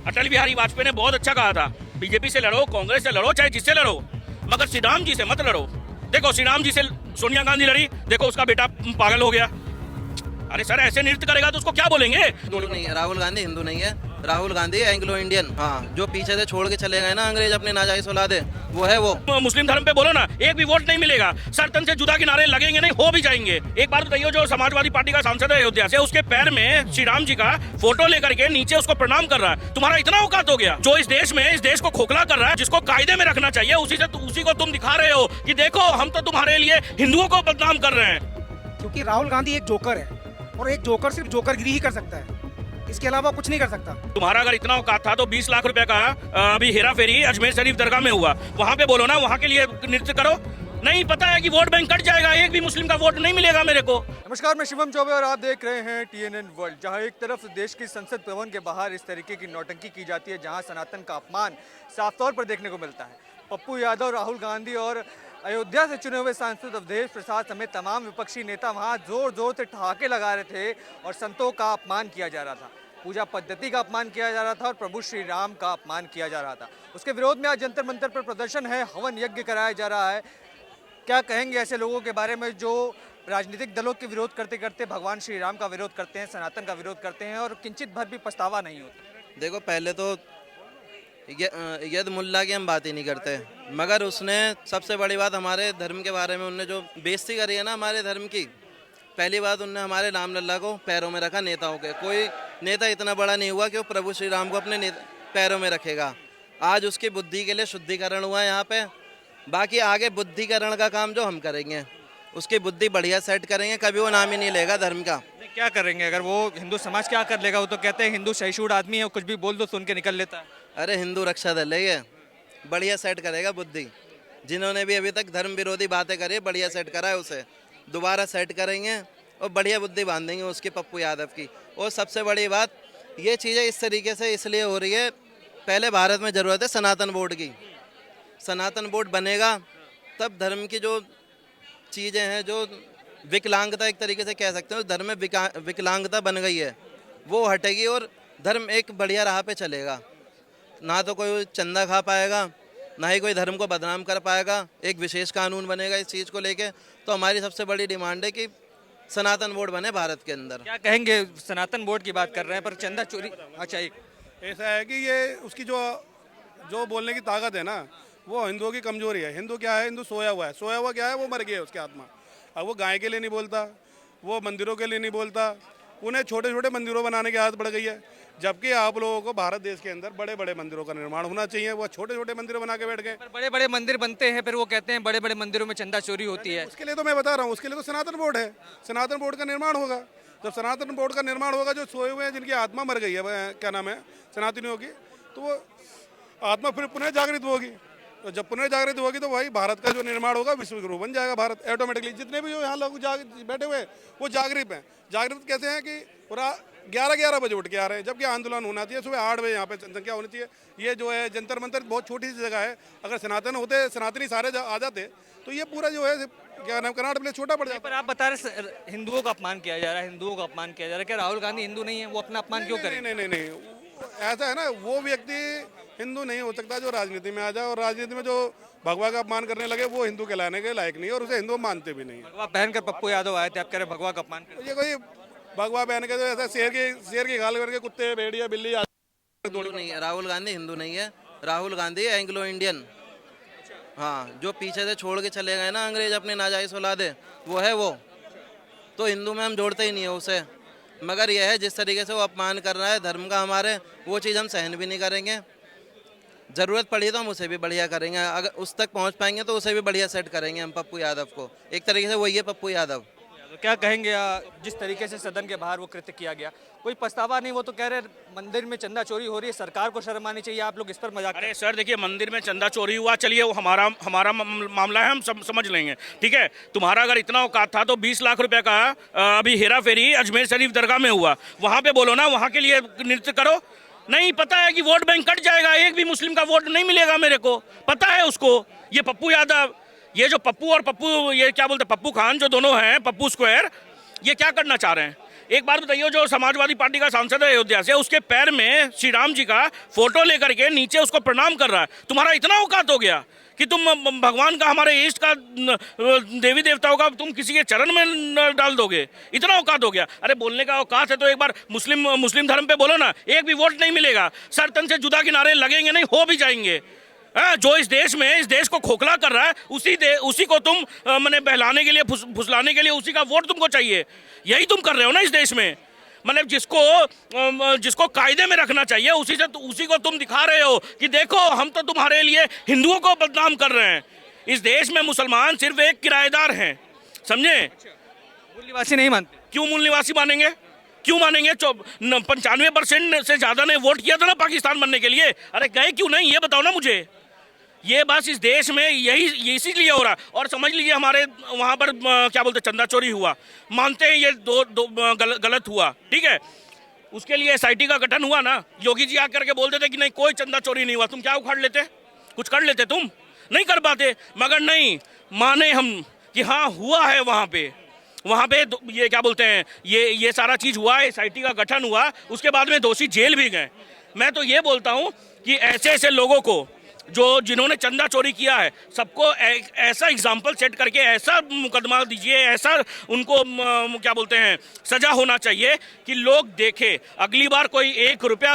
अटल बिहारी वाजपेयी ने बहुत अच्छा कहा था, बीजेपी से लड़ो, कांग्रेस से लड़ो, चाहे जिससे लड़ो, मगर श्री राम जी से मत लड़ो। देखो श्री राम जी से सोनिया गांधी लड़ी, देखो उसका बेटा पागल हो गया। अरे सर ऐसे नृत्य करेगा तो उसको क्या बोलेंगे? हिंदू नहीं है, राहुल गांधी हिंदू नहीं है, राहुल गांधी एंग्लो इंडियन। हाँ, जो पीछे से छोड़ के चले गए ना अंग्रेज अपने नाजायज औलादे, वो है वो। मुस्लिम धर्म पे बोलो ना, एक भी वोट नहीं मिलेगा। सर तन से जुदा किनारे लगेंगे नहीं, हो भी जाएंगे। एक बार बताइए, जो समाजवादी पार्टी का सांसद है अयोध्या से, उसके पैर में श्री राम जी का फोटो लेकर के नीचे उसको प्रणाम कर रहा है। तुम्हारा इतना औकात हो गया? जो इस देश में इस देश को खोखला कर रहा है, जिसको कायदे में रखना चाहिए, उसी को तुम दिखा रहे हो कि देखो हम तो तुम्हारे लिए हिंदुओं को बदनाम कर रहे हैं। क्योंकि राहुल गांधी एक जोकर है, और एक जोकर सिर्फ जोकरगिरी ही कर सकता है, इसके अलावा कुछ नहीं कर सकता। तुम्हारा अगर इतना औकात था तो 20 लाख रुपए का अभी हेरा फेरी अजमेर शरीफ दरगाह में हुआ, वहां पे बोलो ना, वहां के लिए नृत्य करो। नहीं पता है कि वोट बैंक कट जाएगा, एक भी मुस्लिम का वोट नहीं मिलेगा मेरे को। नमस्कार, मैं शिवम चौबे और आप देख रहे हैं TNN वर्ल्ड। जहां एक तरफ देश की संसद भवन के बाहर इस तरीके की नौटंकी की जाती है, जहां सनातन का अपमान साफ तौर पर देखने को मिलता है। पप्पू यादव, राहुल गांधी और अयोध्या से चुने हुए सांसद अवधेश प्रसाद समेत तमाम विपक्षी नेता वहां जोर जोर से ठहाके लगा रहे थे और संतों का अपमान किया जा रहा था, पूजा पद्धति का अपमान किया जा रहा था और प्रभु श्री राम का अपमान किया जा रहा था। उसके विरोध में आज जंतर मंतर पर प्रदर्शन है, हवन यज्ञ कराया जा रहा है। क्या कहेंगे ऐसे लोगों के बारे में जो राजनीतिक दलों के विरोध करते करते भगवान श्री राम का विरोध करते हैं, सनातन का विरोध करते हैं और किंचित भर भी पछतावा नहीं होता? देखो, पहले तो यद मुल्ला की हम बात ही नहीं करते, मगर उसने सबसे बड़ी बात हमारे धर्म के बारे में उनने जो बेइज्जती करी है ना हमारे धर्म की। पहली बात, उनने हमारे राम लल्ला को पैरों में रखा नेताओं के। कोई नेता इतना बड़ा नहीं हुआ कि वो प्रभु श्री राम को अपने पैरों में रखेगा। आज उसकी बुद्धि के लिए शुद्धिकरण हुआ है यहाँ पे। बाकी आगे बुद्धिकरण का काम जो हम करेंगे, उसकी बुद्धि बढ़िया सेट करेंगे, कभी वो नाम ही नहीं लेगा धर्म का। क्या करेंगे? अगर वो हिंदू समाज क्या कर लेगा? वो तो कहते हैं हिंदू सहिष्णु आदमी है, कुछ भी बोल दो सुन के निकल लेता है। अरे हिंदू रक्षा दल है ये, बढ़िया सेट करेगा बुद्धि। जिन्होंने भी अभी तक धर्म विरोधी बातें करी, बढ़िया सेट करा है, उसे दोबारा सेट करेंगे और बढ़िया बुद्धि बांधेंगे उसकी, पप्पू यादव की। और सबसे बड़ी बात, ये चीज़ें इस तरीके से इसलिए हो रही है, पहले भारत में ज़रूरत है सनातन बोर्ड की। सनातन बोर्ड बनेगा तब धर्म की जो चीज़ें हैं, जो विकलांगता एक तरीके से कह सकते हो, धर्म में विकलांगता बन गई है, वो हटेगी और धर्म एक बढ़िया राह पे चलेगा। ना तो कोई चंदा खा पाएगा, ना ही कोई धर्म को बदनाम कर पाएगा। एक विशेष कानून बनेगा इस चीज़ को लेके। तो हमारी सबसे बड़ी डिमांड है कि सनातन बोर्ड बने भारत के अंदर। क्या कहेंगे? सनातन बोर्ड की बात कर रहे हैं पर चंदा चोरी, अच्छा एक ऐसा है कि ये उसकी जो बोलने की ताकत है ना, वो हिंदुओं की कमजोरी है। हिंदू क्या है? हिंदू सोया हुआ है। सोया हुआ क्या है? वो मर गया है उसकी आत्मा। अब वो गाय के लिए नहीं बोलता, वो मंदिरों के लिए नहीं बोलता, उन्हें छोटे छोटे मंदिरों बनाने की आदत पड़ गई है। जबकि आप लोगों को भारत देश के अंदर बड़े बड़े मंदिरों का निर्माण होना चाहिए, वो छोटे छोटे मंदिर बना के बैठ गए। पर बड़े बड़े मंदिर बनते हैं, फिर वो कहते हैं बड़े बड़े मंदिरों में चंदा चोरी होती है। उसके लिए तो मैं बता रहा हूँ, उसके लिए तो सनातन बोर्ड है। सनातन बोर्ड का निर्माण होगा। जब सनातन बोर्ड का निर्माण होगा, जो सोए हुए हैं, जिनकी आत्मा मर गई है, क्या नाम है, सनातनियों की, तो वो आत्मा फिर पुनः जागृत होगी। तो जब पुनर्जागृत होगी तो भाई भारत का जो निर्माण होगा, विश्व गुरु बन जाएगा भारत ऑटोमेटिकली। जितने भी जो यहाँ लोग बैठे हुए वो जागृत हैं। जागृत कहते हैं कि पूरा 11-11 बजे उठ के आ रहे हैं, जबकि आंदोलन होना चाहिए सुबह 8 बजे। यहाँ पे जनसंख्या होनी चाहिए। ये जो है जंतर मंतर बहुत छोटी सी जगह है। अगर सनातन होते, सनातनी सारे आ जाते, तो ये पूरा जो है क्या नाम, कर्नाटक प्लेस छोटा पड़ जाता। पर आप बता रहे हिंदुओं का अपमान किया जा रहा है, हिंदुओं का अपमान किया जा रहा है। क्या राहुल गांधी हिंदू नहीं है? वो अपना अपमान क्यों करे? नहीं, ऐसा है ना, वो व्यक्ति हिंदू नहीं हो सकता जो राजनीति में आ जाए, और राजनीति में जो भगवा का अपमान करने लगे, वो हिंदू कहलाने के लायक नहीं है और उसे हिंदू मानते भी नहीं है। भगवा पहन कर पप्पू यादव आए थे, आप कह रहे भगवा का अपमान कर। ये कोई भगवा पहन के, जो ऐसा शेर की गाल करके कुत्ते, भेड़िया, बिल्ली हिंदू नहीं है, राहुल गांधी हिंदू नहीं है, राहुल गांधी एंग्लो इंडियन। हाँ, जो पीछे से छोड़ के चले गए ना अंग्रेज अपने नाजायज औलादे, वो है वो। तो हिंदू में हम जोड़ते ही नहीं है उसे। मगर यह है, जिस तरीके से वो अपमान कर रहा है धर्म का हमारे, वो चीज़ हम सहन भी नहीं करेंगे। ज़रूरत पड़ी तो हम उसे भी बढ़िया करेंगे। अगर उस तक पहुंच पाएंगे तो उसे भी बढ़िया सेट करेंगे हम, पप्पू यादव को। एक तरीके से वही है पप्पू यादव। तो क्या कहेंगे जिस तरीके से सदन के बाहर वो कृत्य किया गया? कोई पछतावा नहीं? वो तो कह रहे मंदिर में चंदा चोरी हो रही है, सरकार को शर्म आनी चाहिए। आप लोग इस पर मजाक। अरे सर देखिए, मंदिर में चंदा चोरी हुआ, चलिए वो हमारा मामला है, हम समझ लेंगे, ठीक है। तुम्हारा अगर इतना औकात था तो 20 लाख रुपए का अभी हेरा फेरी अजमेर शरीफ दरगाह में हुआ, वहां पे बोलो ना, वहां के लिए नृत्य करो। नहीं पता है कि वोट बैंक कट जाएगा, एक भी मुस्लिम का वोट नहीं मिलेगा मेरे को, पता है उसको। ये पप्पू यादव, ये जो पप्पू और पप्पू, ये क्या बोलते हैं, पप्पू खान, जो दोनों हैं, पप्पू स्क्वायर, ये क्या करना चाह रहे हैं? एक बात बताइए, जो समाजवादी पार्टी का सांसद है अयोध्या से, उसके पैर में श्री राम जी का फोटो लेकर के नीचे उसको प्रणाम कर रहा है। तुम्हारा इतना औकात हो गया कि तुम भगवान का, हमारे इष्ट का, देवी देवताओं का तुम किसी के चरण में डाल दोगे? इतना औकात हो गया। अरे बोलने का औकात है तो एक बार मुस्लिम धर्म पे बोलो ना। एक भी वोट नहीं मिलेगा, सर तन से जुदा किनारे लगेंगे नहीं, हो भी जाएंगे। जो इस देश को खोखला कर रहा है, उसी को तुम मैंने बहलाने के लिए, फुसलाने के लिए उसी का वोट तुमको चाहिए। यही तुम कर रहे हो ना इस देश में। मतलब जिसको कायदे में रखना चाहिए उसी को तुम दिखा रहे हो कि देखो हम तो तुम्हारे लिए हिंदुओं को बदनाम कर रहे हैं। इस देश में मुसलमान सिर्फ एक किराएदार हैं, समझे? मूल निवासी नहीं मानते? क्यों मूल निवासी मानेंगे? क्यों मानेंगे? 95% से ज्यादा ने वोट किया था ना पाकिस्तान बनने के लिए। अरे गए क्यों नहीं, ये बताओ ना मुझे। ये बस इस देश में यही इसीलिए हो रहा है। और समझ लीजिए हमारे वहाँ पर क्या बोलते, चंदा चोरी हुआ, मानते हैं ये गलत हुआ, ठीक है। उसके लिए SIT का गठन हुआ ना, योगी जी आकर के बोलते थे कि नहीं कोई चंदा चोरी नहीं हुआ, तुम क्या उखाड़ लेते, कुछ कर लेते? तुम नहीं कर पाते। मगर नहीं माने हम कि हाँ हुआ है वहाँ पे ये क्या बोलते हैं, ये सारा चीज़ हुआ है, SIT का गठन हुआ, उसके बाद में दोषी जेल भी गए। मैं तो ये बोलता हूँ कि ऐसे लोगों को जिन्होंने चंदा चोरी किया है, सबको ऐसा एग्जाम्पल सेट करके ऐसा मुकदमा दीजिए, ऐसा उनको क्या बोलते हैं सजा होना चाहिए कि लोग देखे। अगली बार कोई एक रुपया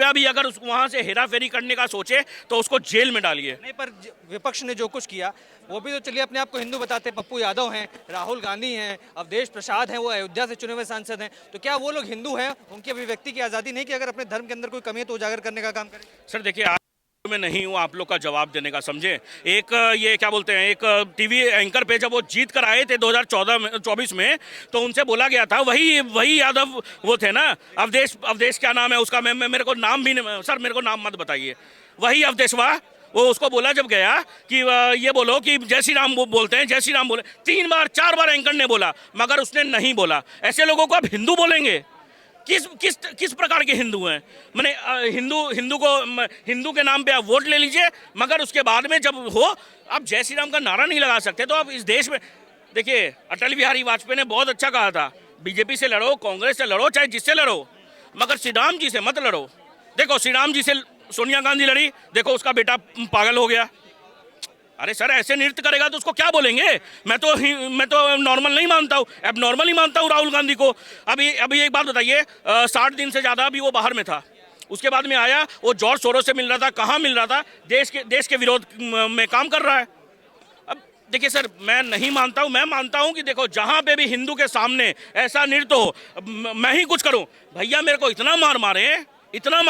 भी अगर वहाँ से हेरा फेरी करने का सोचे तो उसको जेल में डालिए। नहीं, पर विपक्ष ने जो कुछ किया वो भी तो चलिए अपने आप को हिंदू बताते हैं। पप्पू यादव हैं, राहुल गांधी हैं, अवधेश प्रसाद हैं, वो अयोध्या से चुने हुए सांसद हैं। तो क्या वो लोग हिंदू हैं? उनकी अभिव्यक्ति की आज़ादी नहीं कि अगर अपने धर्म के अंदर कोई कमी है तो उजागर करने का काम करें? सर देखिए, मैं नहीं हूँ आप लोग का जवाब देने का, समझे। एक ये क्या बोलते हैं, एक टीवी एंकर पे जब वो जीत कर आए थे 2024 में, तो उनसे बोला गया था, वही यादव वो थे ना, अवधेश क्या नाम है उसका, मैं मेरे को नाम भी नहीं, सर मेरे को नाम मत बताइए, वही अवधेशवा, वो उसको बोला जब गया कि ये बोलो कि जय श्री राम बोलते हैं, जय श्री राम बोले। 4 बार एंकर ने बोला, मगर उसने नहीं बोला। ऐसे लोगों को आप हिंदू बोलेंगे? किस प्रकार के हिंदू हैं? मैंने हिंदू के नाम पे आप वोट ले लीजिए, मगर उसके बाद में जब हो आप जय श्री राम का नारा नहीं लगा सकते। तो आप इस देश में देखिए, अटल बिहारी वाजपेयी ने बहुत अच्छा कहा था, बीजेपी से लड़ो, कांग्रेस से लड़ो, चाहे जिससे लड़ो, मगर श्री राम जी से मत लड़ो। देखो श्री राम जी से सोनिया गांधी लड़ी, देखो उसका बेटा पागल हो गया। अरे सर ऐसे नृत्य करेगा तो उसको क्या बोलेंगे? मैं तो नॉर्मल नहीं मानता हूँ, अब नॉर्मल ही मानता हूँ राहुल गांधी को। अभी एक बात बताइए, 60 दिन से ज़्यादा अभी वो बाहर में था, उसके बाद में आया, वो जॉर्ज सोरोस से मिल रहा था, कहाँ मिल रहा था? देश के विरोध में काम कर रहा है। अब देखिए सर, मैं नहीं मानता हूँ, मैं मानता हूँ कि देखो जहाँ पे भी हिंदू के सामने ऐसा नृत्य हो, मैं ही कुछ करूँ, भैया मेरे को इतना मार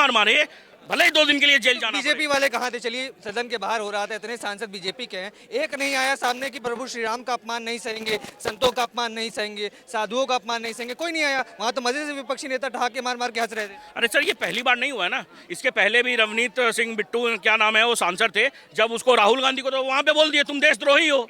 मारे, भले ही 2 दिन के लिए जेल जाना। बीजेपी वाले कहाँ थे? चलिए सदन के बाहर हो रहा था, इतने सांसद बीजेपी के हैं, एक नहीं आया सामने कि प्रभु श्री राम का अपमान नहीं सहेंगे, संतों का अपमान नहीं सहेंगे, साधुओं का अपमान नहीं सहेंगे, कोई नहीं आया। वहाँ तो मजे से विपक्षी नेता ठहाके मार के हंस रहे थे। अरे सर ये पहली बार नहीं हुआ है ना, इसके पहले भी रवनीत सिंह बिट्टू क्या नाम है वो सांसद थे, जब उसको राहुल गांधी को तो वहाँ पे बोल दिए तुम देशद्रोही हो,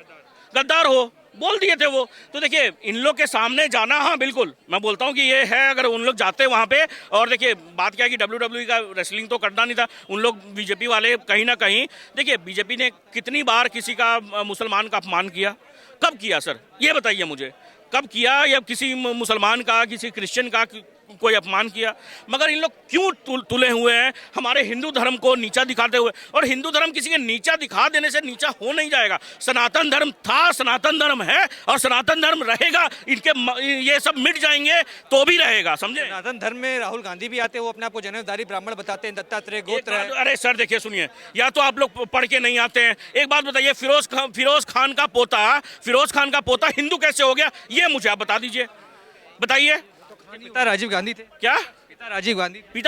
गद्दार हो, बोल दिए थे वो। तो देखिए इन लोग के सामने जाना, हाँ बिल्कुल मैं बोलता हूँ कि ये है, अगर उन लोग जाते वहाँ पे। और देखिए बात क्या है कि WWE का रेसलिंग तो करना नहीं था, उन लोग बीजेपी वाले कहीं ना कहीं, देखिए बीजेपी ने कितनी बार किसी का मुसलमान का अपमान किया? कब किया सर ये बताइए मुझे, कब किया? या किसी मुसलमान का, किसी क्रिश्चियन का कोई अपमान किया? मगर इन लोग क्यों तुले हुए हैं हमारे हिंदू धर्म को नीचा दिखाते हुए? और हिंदू धर्म किसी के नीचा दिखा देने से नीचा हो नहीं जाएगा। सनातन धर्म था, सनातन धर्म है और सनातन धर्म रहेगा। इनके ये सब मिट जाएंगे तो भी रहेगा, समझे। सनातन धर्म में राहुल गांधी भी आते हैं, वो अपने आप को जनेऊधारी ब्राह्मण बताते हैं, दत्तात्रेय गोत्र है। अरे सर देखिए सुनिए, या तो आप लोग पढ़ के नहीं आते हैं। एक बात बताइए, फिरोज खान का पोता हिंदू कैसे हो गया? ये मुझे आप बता दीजिए, बताइए। पिता राजीव गांधी थे क्या? पिता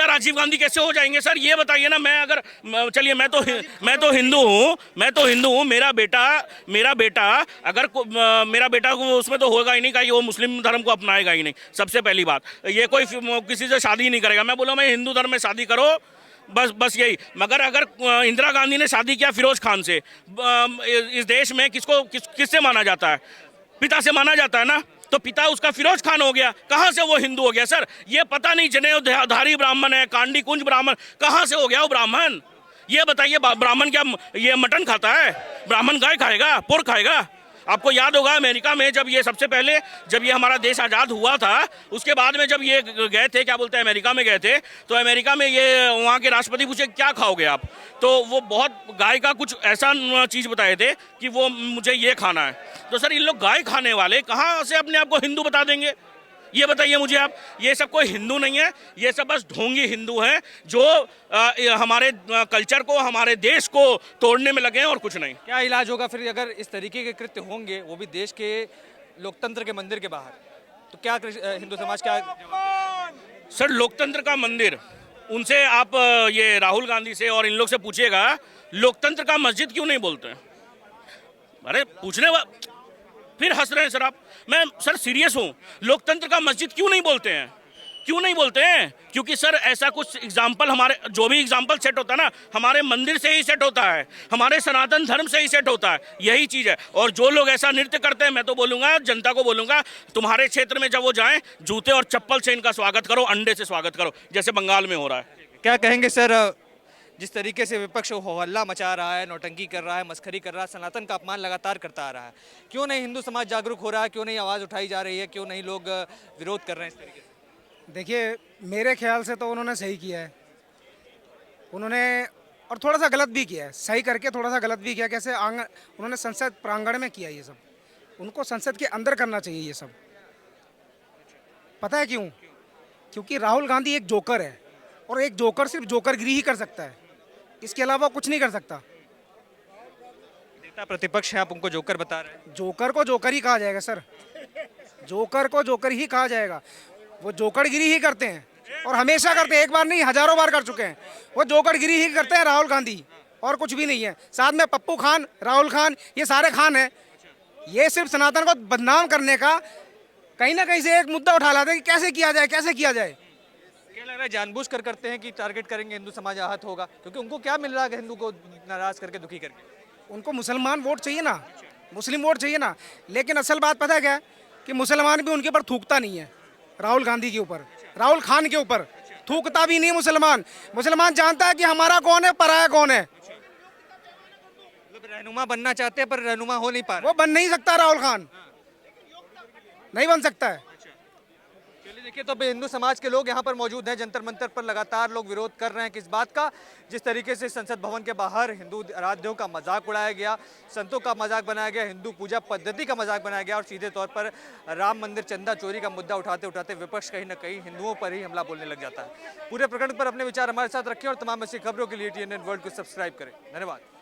राजीव गांधी कैसे हो जाएंगे सर ये बताइए ना। मैं अगर चलिए मैं तो हिंदू हूँ, मेरा बेटा अगर मेरा बेटा को उसमें तो होगा ही नहीं कि वो मुस्लिम धर्म को अपनाएगा ही नहीं। सबसे पहली बात, ये कोई किसी से शादी नहीं करेगा। मैं बोला मैं हिंदू धर्म में शादी करो, बस यही। मगर अगर इंदिरा गांधी ने शादी किया फिरोज खान से, इस देश में किससे माना जाता है? पिता से माना जाता है ना। तो पिता उसका फिरोज खान हो गया, कहाँ से वो हिंदू हो गया सर? ये पता नहीं जनेऊधारी ब्राह्मण है, कांडी कुंज ब्राह्मण, कहाँ से हो गया वो ब्राह्मण? ये बताइए, ब्राह्मण क्या ये मटन खाता है? ब्राह्मण गाय खाएगा, पोर्क खाएगा? आपको याद होगा अमेरिका में जब ये सबसे पहले जब ये हमारा देश आज़ाद हुआ था, उसके बाद में जब ये गए थे, क्या बोलते हैं, अमेरिका में गए थे, तो अमेरिका में ये वहाँ के राष्ट्रपति पूछे क्या खाओगे आप, तो वो बहुत गाय का कुछ ऐसा चीज़ बताए थे कि वो मुझे ये खाना है। तो सर इन लोग गाय खाने वाले कहाँ से अपने आप को हिंदू बता देंगे, ये बताइए मुझे आप। ये सब कोई हिंदू नहीं है, ये सब बस ढोंगी हिंदू हैं जो हमारे कल्चर को, हमारे देश को तोड़ने में लगे हैं और कुछ नहीं। क्या इलाज होगा फिर अगर इस तरीके के कृत्य होंगे, वो भी देश के लोकतंत्र के मंदिर के बाहर, तो क्या हिंदू समाज क्या जवाब? सर लोकतंत्र का मंदिर, उनसे आप ये राहुल गांधी से और इन लोग से पूछिएगा लोकतंत्र का मस्जिद क्यों नहीं बोलते हैं। अरे पूछने फिर हंस रहे हैं सर आप। मैं सर सीरियस हूँ, लोकतंत्र का मस्जिद क्यों नहीं बोलते हैं, क्यों नहीं बोलते हैं? क्योंकि सर ऐसा कुछ एग्जाम्पल, हमारे जो भी एग्जाम्पल सेट होता है ना, हमारे मंदिर से ही सेट होता है, हमारे सनातन धर्म से ही सेट होता है, यही चीज़ है। और जो लोग ऐसा नृत्य करते हैं, मैं तो बोलूँगा, जनता को बोलूँगा, तुम्हारे क्षेत्र में जब वो जाएं, जूते और चप्पल से इनका स्वागत करो, अंडे से स्वागत करो, जैसे बंगाल में हो रहा है। क्या कहेंगे सर, जिस तरीके से विपक्ष हो हल्ला मचा रहा है, नौटंकी कर रहा है, मस्खरी कर रहा है, सनातन का अपमान लगातार करता आ रहा है, क्यों नहीं हिंदू समाज जागरूक हो रहा है, क्यों नहीं आवाज़ उठाई जा रही है, क्यों नहीं लोग विरोध कर रहे हैं इस तरीके से? देखिए मेरे ख्याल से तो उन्होंने सही किया है, उन्होंने, और थोड़ा सा गलत भी किया है, सही करके थोड़ा सा गलत भी किया। कैसे उन्होंने संसद प्रांगण में किया ये सब, उनको संसद के अंदर करना चाहिए ये सब। पता है क्यों? क्योंकि राहुल गांधी एक जोकर है, और एक जोकर सिर्फ जोकरगिरी ही कर सकता है, इसके अलावा कुछ नहीं कर सकता। नेता प्रतिपक्ष हैं, आप उनको जोकर बता रहे हैं। जोकर को जोकर ही कहा जाएगा सर, जोकर को जोकर ही कहा जाएगा। वो जोकरगिरी ही करते हैं और हमेशा करते हैं, एक बार नहीं हजारों बार कर चुके हैं। वो जोकरगिरी ही करते हैं राहुल गांधी, और कुछ भी नहीं है। साथ में पप्पू खान, राहुल खान, ये सारे खान हैं। ये सिर्फ सनातन को बदनाम करने का कहीं ना कहीं से एक मुद्दा उठा लाते हैं कि कैसे किया जाए, कैसे किया जाए। क्या लग रहा है, जानबूझकर करते हैं कि टारगेट करेंगे हिंदू समाज आहत होगा? क्योंकि उनको क्या मिल रहा है हिंदू को नाराज करके, दुखी करके? उनको मुसलमान वोट चाहिए ना, मुस्लिम वोट चाहिए ना। लेकिन असल बात पता है क्या है कि मुसलमान भी उनके ऊपर थूकता नहीं है, राहुल गांधी के ऊपर, राहुल खान के ऊपर थूकता भी नहीं मुसलमान। मुसलमान जानता है कि हमारा कौन है, पराया कौन है। मतलब रहनुमा बनना चाहते हैं पर रहनुमा हो नहीं पा रहे। वो बन नहीं सकता, राहुल खान नहीं बन सकता है। चलिए देखिए, तो अभी हिंदू समाज के लोग यहाँ पर मौजूद हैं, जंतर मंतर पर लगातार लोग विरोध कर रहे हैं किस बात का, जिस तरीके से संसद भवन के बाहर हिंदू आराध्यों का मजाक उड़ाया गया, संतों का मजाक बनाया गया, हिंदू पूजा पद्धति का मजाक बनाया गया, और सीधे तौर पर राम मंदिर चंदा चोरी का मुद्दा उठाते उठाते विपक्ष कहीं ना कहीं हिंदुओं पर ही हमला बोलने लग जाता है। पूरे प्रकरण पर अपने विचार हमारे साथ रखें और तमाम ऐसी खबरों के लिए TNN वर्ल्ड को सब्सक्राइब करें। धन्यवाद।